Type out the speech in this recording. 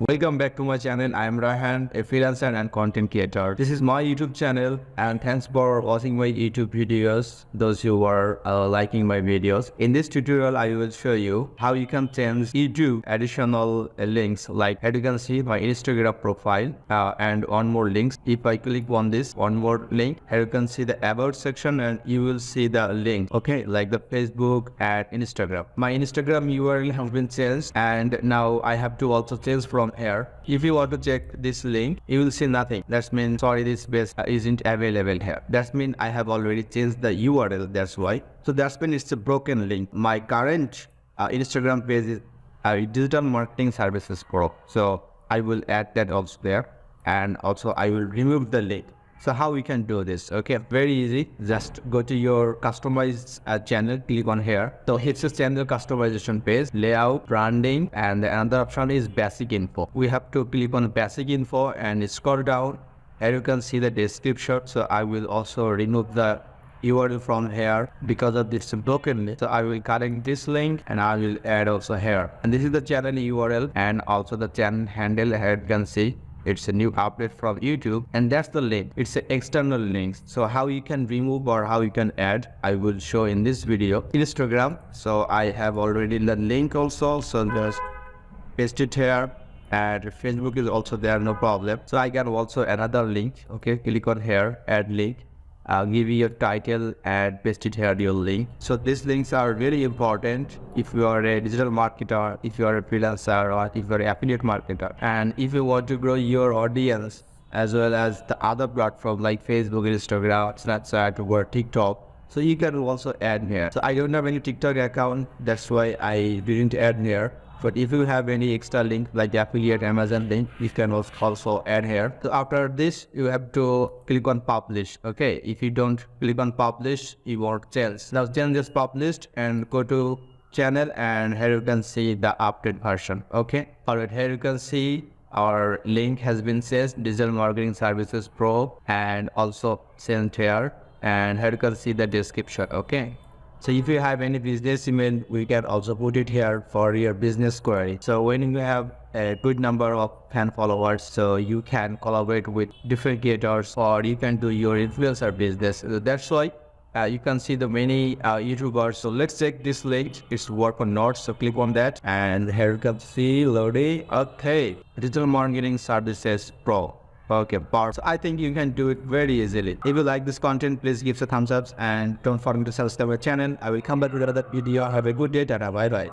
Welcome back to my channel. I am Raihan, a freelancer and content creator. This is my YouTube channel and thanks for watching my YouTube videos, those who are liking my videos. In this tutorial, I will show you how you can change YouTube additional links, like as you can see my Instagram profile and one more links. If I click on this one more link, here you can see the about section and you will see the link, okay, like the Facebook and Instagram. My Instagram URL has been changed and now I have to also change from here. If you want to check this link, you will see nothing. That means sorry, this page isn't available here. That means I have already changed the URL. That's why. So that means it's a broken link. My current Instagram page is Digital Marketing Services Pro. So I will add that also there, and also I will remove the link. So how we can do this? Okay, very easy. Just go to your customized channel, click on here. So it's a channel customization page, layout, branding, and the another option is basic info. We have to click on basic info and scroll down. Here you can see the description. So I will also remove the URL from here because of this broken link. So I will connect this link and I will add also here. And this is the channel URL and also the channel handle. Here you can see it's a new update from YouTube, and that's the link. It's an external link. So how you can remove or how you can add, I will show in this video. Instagram, so I have already the link also, so just paste it here. And Facebook is also there, no problem. So I can also another link. Okay, click on here, add link. I'll give you your title and paste it here, your link. So these links are really important if you are a digital marketer, if you are a freelancer, or if you are an affiliate marketer. And if you want to grow your audience as well as the other platform like Facebook, Instagram, Snapchat, or TikTok, so you can also add here. So I don't have any TikTok account, that's why I didn't add here. But if you have any extra link like the affiliate Amazon link, you can also add here. So after this, you have to click on publish. Okay, if you don't click on publish, you won't change. Now change is published and go to channel, and here you can see the update version. Okay, alright, here you can see our link has been changed, Digital Marketing Services Pro, and also sent here. And here you can see the description. Okay. So if you have any business email, we can also put it here for your business query. So when you have a good number of fan followers, so you can collaborate with different creators or you can do your influencer business. So that's why you can see the many YouTubers. So let's check this link. It's work or not. So click on that and here you can see loading. Okay, Digital Marketing Services Pro. Okay, so I think you can do it very easily. If you like this content, please give us a thumbs up and don't forget to subscribe to our channel. I will come back with another video. Have a good day. Bye bye.